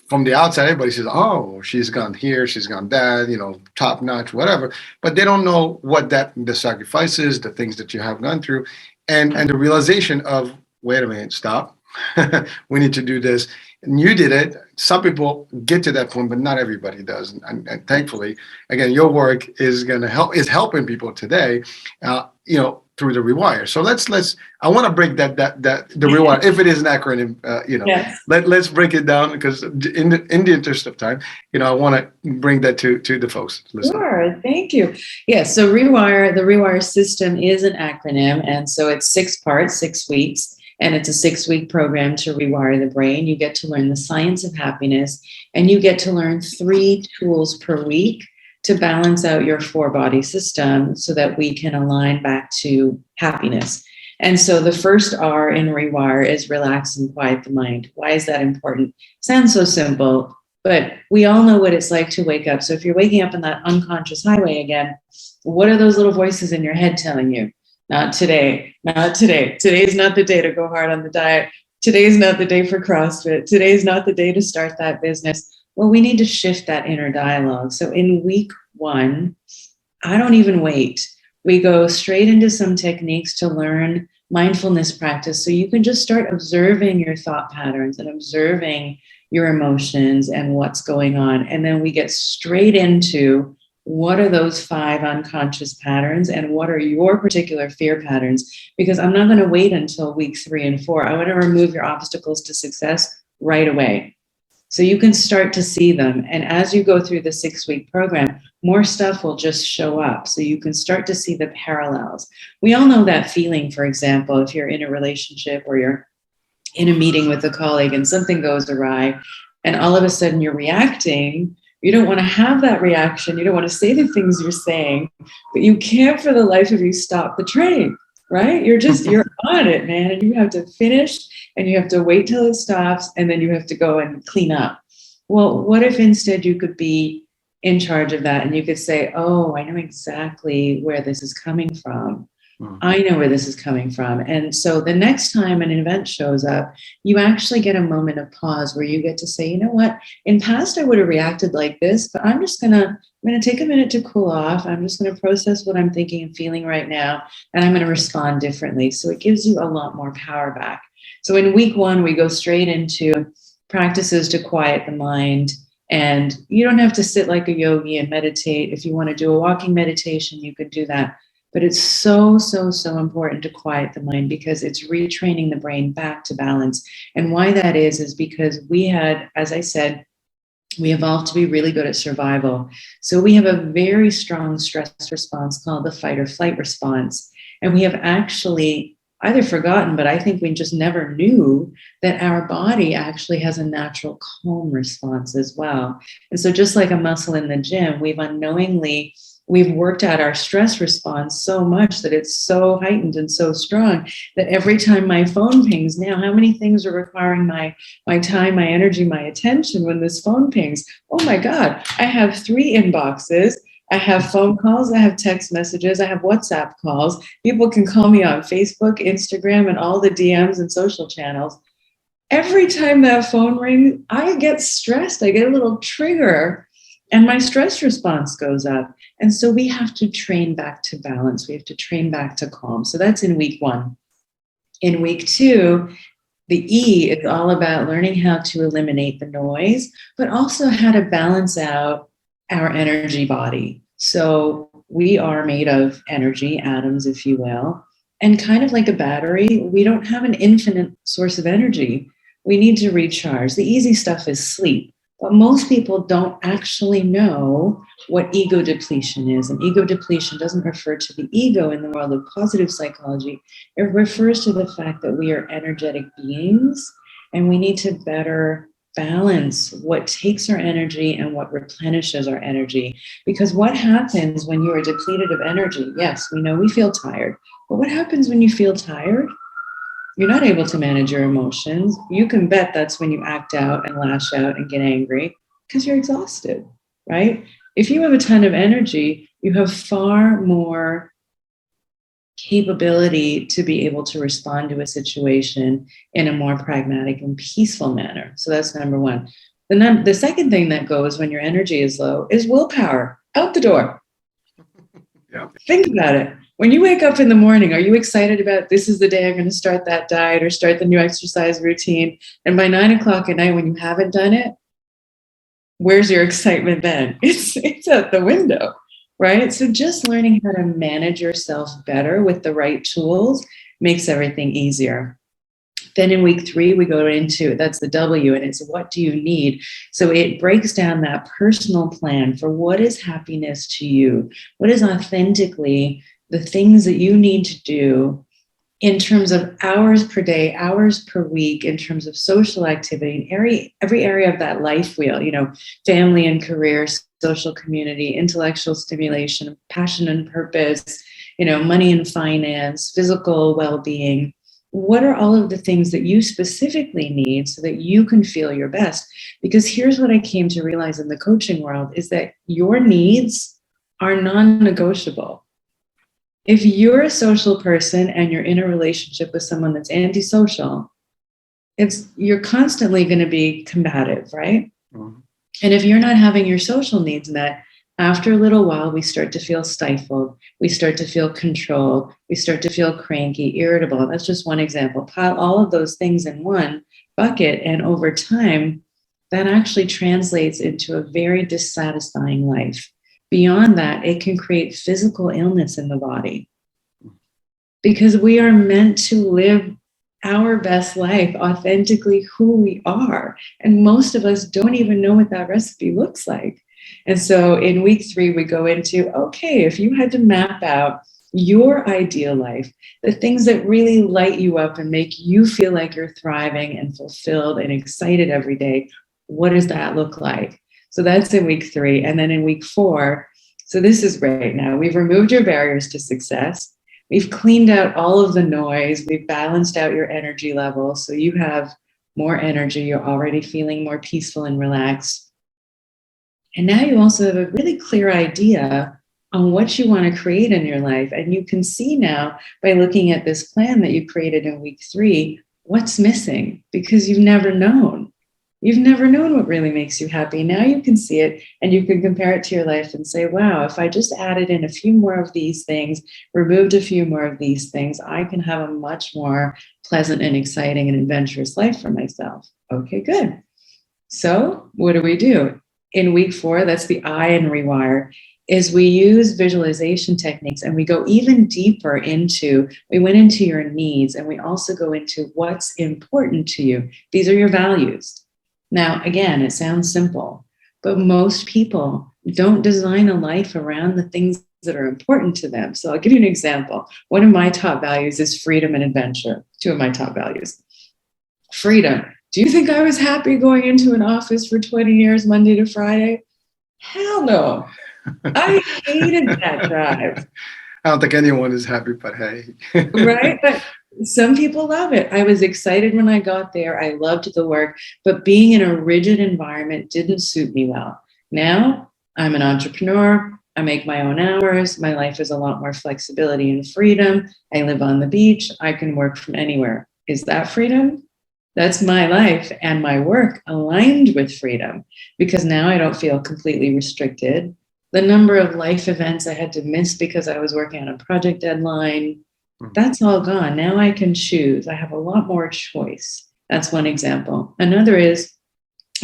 from the outside, everybody says, oh, she's gone here, she's gone that, top notch, whatever. But they don't know what the sacrifices, the things that you have gone through. And the realization of, wait a minute, stop. We need to do this. And you did it. Some people get to that point, but not everybody does. And thankfully, again, your work is going to help, is helping people today. through the rewire. So let's I want to break that the rewire, if it is an acronym, Yes. let's break it down, because in the interest of time, I want to bring that to the folks listening. Sure, thank you. Yes, so the R.E.W.I.R.E system is an acronym, and so it's 6 parts, 6 weeks, and it's a 6-week program to rewire the brain. You get to learn the science of happiness, and you get to learn 3 tools per week to balance out your 4-body system so that we can align back to happiness. And so the first R in R.E.W.I.R.E is relax and quiet the mind. Why is that important? Sounds so simple, but we all know what it's like to wake up. So if you're waking up on that unconscious highway again, what are those little voices in your head telling you? Not today, not today. Today's not the day to go hard on the diet. Today's not the day for CrossFit. Today's not the day to start that business. Well, we need to shift that inner dialogue. So in week 1, I don't even wait. We go straight into some techniques to learn mindfulness practice. So you can just start observing your thought patterns and observing your emotions and what's going on. And then we get straight into what are those 5 unconscious patterns and what are your particular fear patterns? Because I'm not going to wait until week 3 and 4. I want to remove your obstacles to success right away. So you can start to see them. And as you go through the 6-week program, more stuff will just show up. So you can start to see the parallels. We all know that feeling, for example, if you're in a relationship or you're in a meeting with a colleague and something goes awry, and all of a sudden you're reacting. You don't want to have that reaction. You don't want to say the things you're saying, but you can't for the life of you stop the train, right? You're on it, man. And you have to finish and you have to wait till it stops and then you have to go and clean up. Well, what if instead you could be in charge of that and you could say, oh, I know exactly where this is coming from. I know where this is coming from. And so the next time an event shows up, you actually get a moment of pause where you get to say, you know what, in past I would have reacted like this, but I'm going to take a minute to cool off. I'm just going to process what I'm thinking and feeling right now, and I'm going to respond differently. So it gives you a lot more power back. So in week 1, we go straight into practices to quiet the mind. And you don't have to sit like a yogi and meditate. If you want to do a walking meditation, you could do that. But it's so, so, so important to quiet the mind because it's retraining the brain back to balance. And why that is because we had, as I said, we evolved to be really good at survival. So we have a very strong stress response called the fight or flight response. And we have actually either forgotten, but I think we just never knew that our body actually has a natural calm response as well. And so just like a muscle in the gym, we've worked out our stress response so much that it's so heightened and so strong that every time my phone pings now, how many things are requiring my time, my energy, my attention when this phone pings? Oh my God, I have 3 inboxes. I have phone calls, I have text messages, I have WhatsApp calls. People can call me on Facebook, Instagram, and all the DMs and social channels. Every time that phone rings, I get stressed. I get a little trigger and my stress response goes up. And so we have to train back to balance. We have to train back to calm. So that's in week 1. In week 2, the E is all about learning how to eliminate the noise, but also how to balance out our energy body. So we are made of energy, atoms, if you will, and kind of like a battery, we don't have an infinite source of energy. We need to recharge. The easy stuff is sleep. But most people don't actually know what ego depletion is. And ego depletion doesn't refer to the ego in the world of positive psychology. It refers to the fact that we are energetic beings and we need to better balance what takes our energy and what replenishes our energy. Because what happens when you are depleted of energy? Yes, we know we feel tired. But what happens when you feel tired? You're not able to manage your emotions. You can bet that's when you act out and lash out and get angry because you're exhausted, right? If you have a ton of energy, you have far more capability to be able to respond to a situation in a more pragmatic and peaceful manner. So that's number 1. The second thing that goes when your energy is low is willpower. Out the door. Yeah. Think about it. When you wake up in the morning, are you excited about this is the day I'm going to start that diet or start the new exercise routine? And by 9 o'clock at night, when you haven't done it, where's your excitement then? It's out the window, right? So just learning how to manage yourself better with the right tools makes everything easier. Then in week 3, we go into, that's the W, and it's what do you need? So it breaks down that personal plan for what is happiness to you? What is authentically the things that you need to do in terms of hours per day, hours per week, in terms of social activity, every area of that life wheel, family and career, social community, intellectual stimulation, passion and purpose, money and finance, physical well-being. What are all of the things that you specifically need so that you can feel your best? Because here's what I came to realize in the coaching world is that your needs are non-negotiable. If you're a social person and you're in a relationship with someone that's antisocial, you're constantly going to be combative, right? Mm-hmm. And if you're not having your social needs met, after a little while, we start to feel stifled. We start to feel controlled. We start to feel cranky, irritable. That's just one example. Pile all of those things in one bucket, and over time, that actually translates into a very dissatisfying life. Beyond that, it can create physical illness in the body because we are meant to live our best life, authentically who we are. And most of us don't even know what that recipe looks like. And so in week 3, we go into, okay, if you had to map out your ideal life, the things that really light you up and make you feel like you're thriving and fulfilled and excited every day, what does that look like? So that's in week 3. And then in week 4, so this is great now. We've removed your barriers to success. We've cleaned out all of the noise. We've balanced out your energy level. So you have more energy. You're already feeling more peaceful and relaxed. And now you also have a really clear idea on what you want to create in your life. And you can see now by looking at this plan that you created in week 3, what's missing, because you've never known. You've never known what really makes you happy. Now you can see it and you can compare it to your life and say, wow, if I just added in a few more of these things, removed a few more of these things, I can have a much more pleasant and exciting and adventurous life for myself. Okay, good. So what do? In week 4, that's the I in Rewire, is we use visualization techniques and we go even deeper we went into your needs and we also go into what's important to you. These are your values. Now, again, it sounds simple, but most people don't design a life around the things that are important to them. So I'll give you an example. One of my top values is freedom and adventure. 2 of my top values. Freedom. Do you think I was happy going into an office for 20 years, Monday to Friday? Hell no. I hated that drive. I don't think anyone is happy, but hey. Right? But some people love it. I was excited when I got there. I loved the work, but being in a rigid environment didn't suit me well. Now I'm an entrepreneur. I make my own hours. My life is a lot more flexibility and freedom. I live on the beach. I can work from anywhere. Is that freedom? That's my life and my work aligned with freedom, because now I don't feel completely restricted. The number of life events I had to miss because I was working on a project deadline, that's all gone. Now I can choose. I have a lot more choice. That's one example. Another is,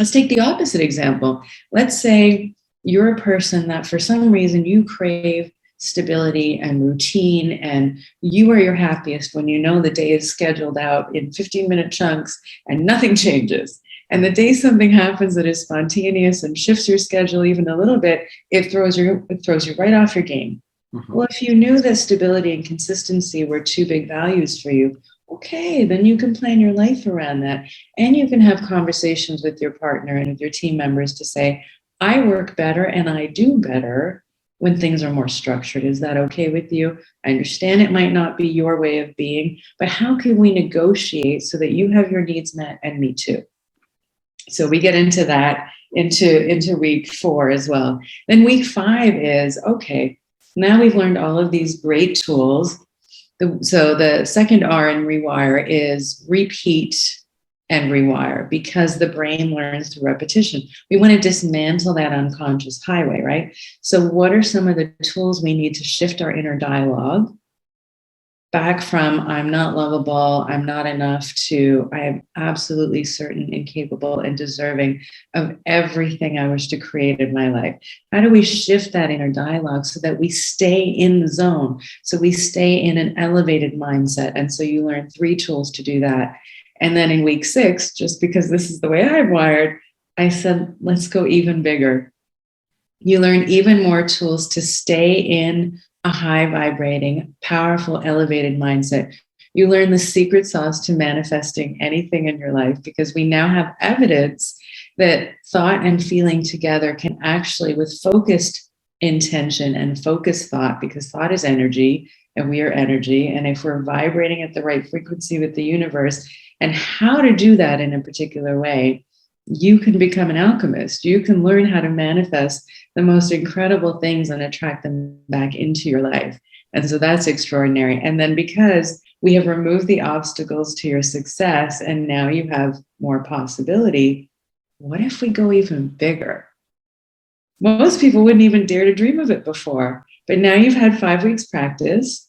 let's take the opposite example. Let's say you're a person that for some reason you crave stability and routine, and you are your happiest when you know the day is scheduled out in 15-minute chunks and nothing changes. And the day something happens that is spontaneous and shifts your schedule even a little bit, it throws you right off your game. Mm-hmm. Well, if you knew that stability and consistency were 2 big values for you, okay, then you can plan your life around that. And you can have conversations with your partner and with your team members to say, I work better and I do better when things are more structured. Is that okay with you? I understand it might not be your way of being, but how can we negotiate so that you have your needs met and me too? So we get into that into week 4 as well. Then week 5 is, okay, now we've learned all of these great tools. So the second R in Rewire is repeat and rewire, because the brain learns through repetition. We want to dismantle that unconscious highway, right? So what are some of the tools we need to shift our inner dialogue back from I'm not lovable, I'm not enough, to I am absolutely certain and capable and deserving of everything I wish to create in my life. How do we shift that inner dialogue so that we stay in the zone, so we stay in an elevated mindset? And so you learn 3 tools to do that. And then in week 6, just because this is the way I'm wired, I said, let's go even bigger. You learn even more tools to stay in a high vibrating, powerful, elevated mindset. You learn the secret sauce to manifesting anything in your life, because we now have evidence that thought and feeling together can actually, with focused intention and focused thought, because thought is energy and we are energy. And if we're vibrating at the right frequency with the universe, and how to do that in a particular way, you can become an alchemist. You can learn how to manifest the most incredible things and attract them back into your life. And so that's extraordinary. And then because we have removed the obstacles to your success and now you have more possibility, what if we go even bigger? Most people wouldn't even dare to dream of it before. But now you've had 5 weeks practice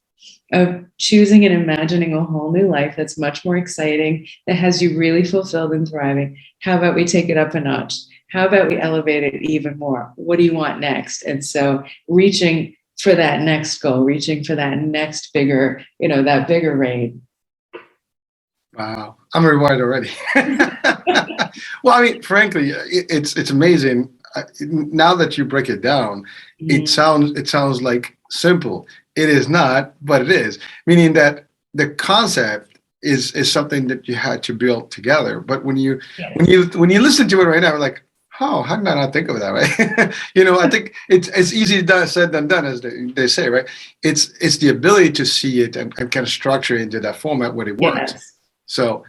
of choosing and imagining a whole new life that's much more exciting, that has you really fulfilled and thriving. How about we take it up a notch? How about we elevate it even more? What do you want next? And so reaching for that next goal, reaching for that next bigger, that bigger raid. Wow, I'm rewired already. Well, I mean, frankly, it's amazing. Now that you break it down, it sounds like simple. It is not, but it is. Meaning that the concept is something that you had to build together. But when you listen to it right now, like, oh, how did I not think of that? Right? I think it's easy said than done, as they say, right? It's the ability to see it and kind of structure it into that format where it works. Yes. So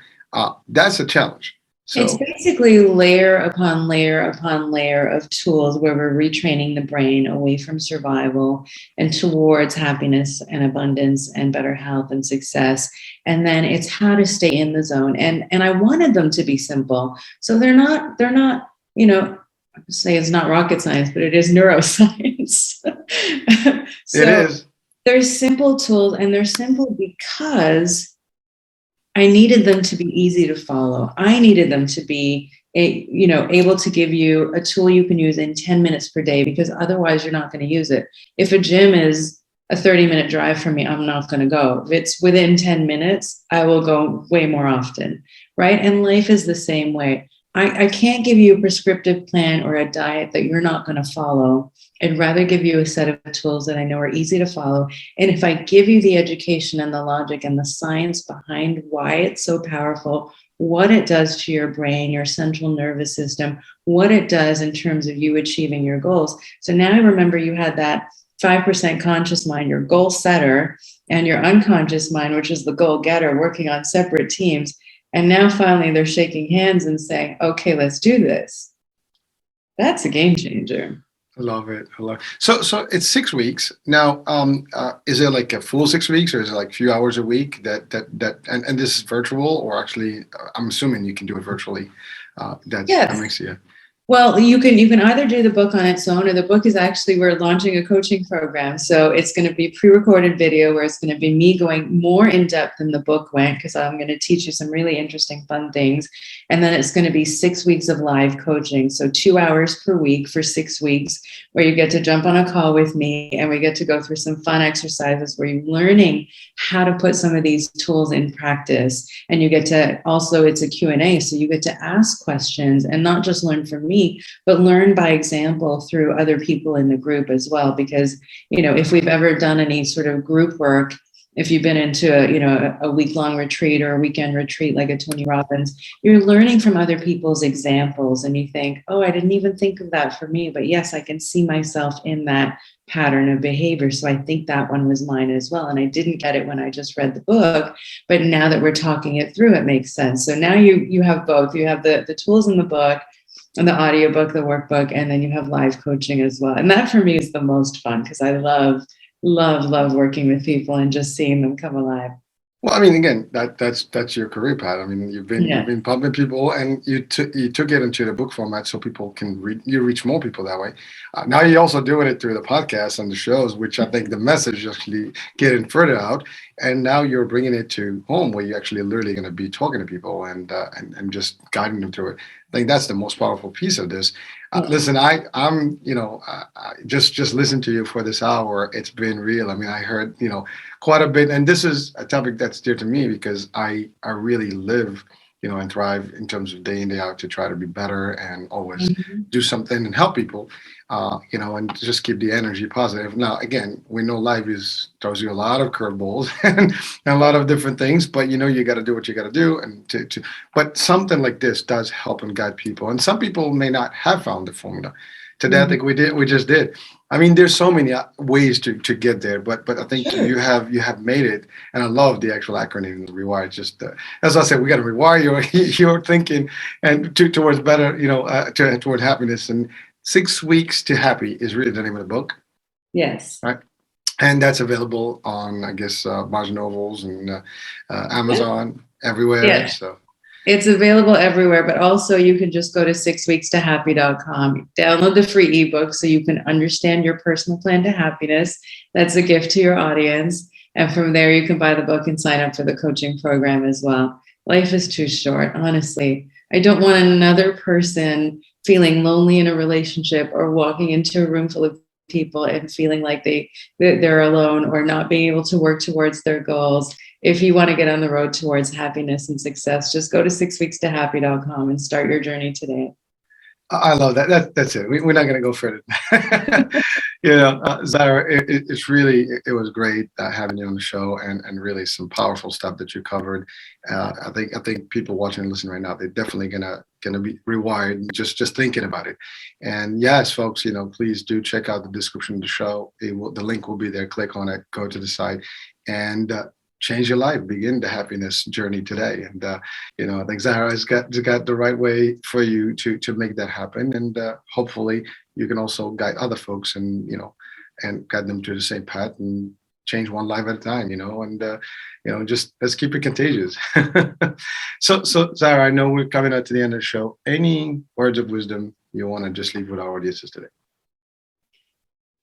that's a challenge. So it's basically layer upon layer upon layer of tools where we're retraining the brain away from survival and towards happiness and abundance and better health and success. And then it's how to stay in the zone. And I wanted them to be simple. So they're not, I say it's not rocket science, but it is neuroscience. So it is. They're simple tools, and they're simple because I needed them to be easy to follow. I needed them to be, able to give you a tool you can use in 10 minutes per day, because otherwise you're not going to use it. If a gym is a 30-minute drive from me, I'm not going to go. If it's within 10 minutes, I will go way more often, right? And life is the same way. I can't give you a prescriptive plan or a diet that you're not going to follow. I'd rather give you a set of tools that I know are easy to follow. And if I give you the education and the logic and the science behind why it's so powerful, what it does to your brain, your central nervous system, what it does in terms of you achieving your goals. So now I remember you had that 5% conscious mind, your goal setter, and your unconscious mind, which is the goal getter, working on separate teams. And now finally they're shaking hands and saying, okay, let's do this. That's a game changer. I love it. So it's 6 weeks now. Is it like a full 6 weeks, or is it like a few hours a week? And this is virtual, or actually, I'm assuming you can do it virtually. That makes you. Well, you can either do the book on its own, or the book is actually, we're launching a coaching program. So it's going to be pre-recorded video where it's going to be me going more in depth than the book went, because I'm going to teach you some really interesting, fun things. And then it's going to be 6 weeks of live coaching. So 2 hours per week for 6 weeks, where you get to jump on a call with me and we get to go through some fun exercises where you're learning how to put some of these tools in practice. And you get to also, it's a Q&A. So you get to ask questions and not just learn from me, but learn by example through other people in the group as well. Because, if we've ever done any sort of group work, if you've been into a week-long retreat or a weekend retreat like a Tony Robbins, you're learning from other people's examples, and you think, oh, I didn't even think of that for me, but yes, I can see myself in that pattern of behavior. So I think that one was mine as well. And I didn't get it when I just read the book, but now that we're talking it through, it makes sense. So now you have both. You have the tools in the book and the audiobook, the workbook, and then you have live coaching as well. And that for me is the most fun, because I love working with people and just seeing them come alive. Well, I mean, again, that's your career path. I mean, you've Yeah. been pumping people, and you took it into the book format so people can read. You reach more people that way. Now you're also doing it through the podcast and the shows, which I think the message is actually getting further out. And now you're bringing it to home, where you're actually literally going to be talking to people and just guiding them through it. I think that's the most powerful piece of this. Yeah. Listen, I'm just listen to you for this hour. It's been real. I mean, I heard quite a bit, and this is a topic that's dear to me because I really live, and thrive in terms of day in day out to try to be better and always Mhm. do something and help people, and just keep the energy positive. Now, again, we know life is throws you a lot of curveballs and a lot of different things, but you got to do what you got to do, and but something like this does help and guide people, and some people may not have found the formula. Today, I Mhm. think we just did. I mean, there's so many ways to get there, but I think Sure. you have made it, and I love the actual acronym rewire. Just as I said, we got to rewire your your thinking and towards better, toward happiness. And 6 weeks to happy is really the name of the book, Yes. right? And that's available on, I guess, Barnes and Nobles and Yeah. Amazon everywhere. Yeah. So It's available everywhere, but also you can just go to 6weekstohappy.com, download the free ebook so you can understand your personal plan to happiness. That's a gift to your audience. And from there, you can buy the book and sign up for the coaching program as well. Life is too short, honestly. I don't want another person feeling lonely in a relationship or walking into a room full of people and feeling like they're alone or not being able to work towards their goals. If you want to get on the road towards happiness and success, just go to 6weekstohappy.com and start your journey today. I love that. That's it. We're not going to go further. Zara, it's really it was great having you on the show, and really some powerful stuff that you covered. I think people watching and listening right now, they're definitely gonna be rewired just thinking about it. And yes, folks, please do check out the description of the show. The link will be there. Click on it. Go to the site, and change your life. Begin the happiness journey today. And I think Zahra has got the right way for you to make that happen. And hopefully you can also guide other folks and guide them to the same path and change one life at a time. And just let's keep it contagious. So Zahra, I know we're coming out to the end of the show. Any words of wisdom you want to just leave with our audiences today?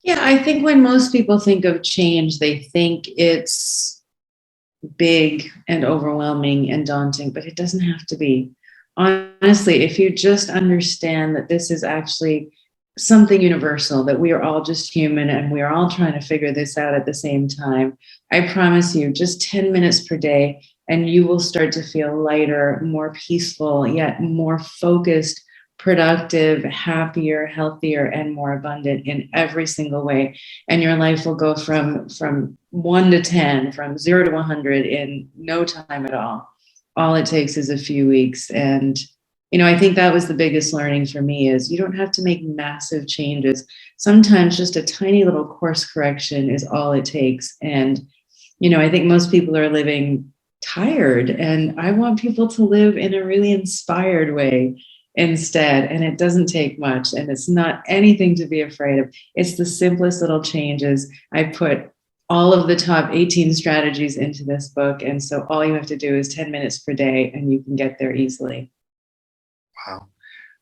Yeah, I think when most people think of change, they think it's big and overwhelming and daunting, but it doesn't have to be. Honestly, if you just understand that this is actually something universal, that we are all just human and we are all trying to figure this out at the same time, I promise you, just 10 minutes per day, and you will start to feel lighter, more peaceful, yet more focused, productive, happier, healthier, and more abundant in every single way. And your life will go from 1 to 10, from 0 to 100 in no time at all. All it takes is a few weeks. And I think that was the biggest learning for me is you don't have to make massive changes. Sometimes just a tiny little course correction is all it takes. And I think most people are living tired, and I want people to live in a really inspired way instead. And it doesn't take much, and it's not anything to be afraid of. It's the simplest little changes. I put all of the top 18 strategies into this book. And so all you have to do is 10 minutes per day, and you can get there easily. Wow.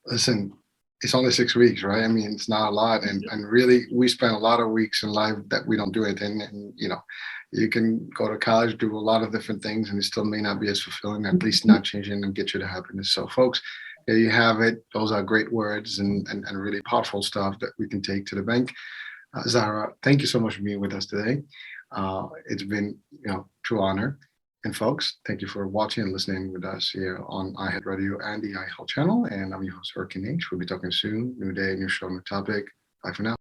Listen, it's only 6 weeks, right? I mean, it's not a lot. And really, we spend a lot of weeks in life that we don't do anything. And, you can go to college, do a lot of different things, and it still may not be as fulfilling, at least not changing and get you to happiness. So, folks, there you have it. Those are great words and really powerful stuff that we can take to the bank. Zahra, thank you so much for being with us today. It's been, true honor. And folks, thank you for watching and listening with us here on iHeart Radio and the iHealth channel. And I'm your host, R.E.W.I.R.E. We'll be talking soon. New day, new show, new topic. Bye for now.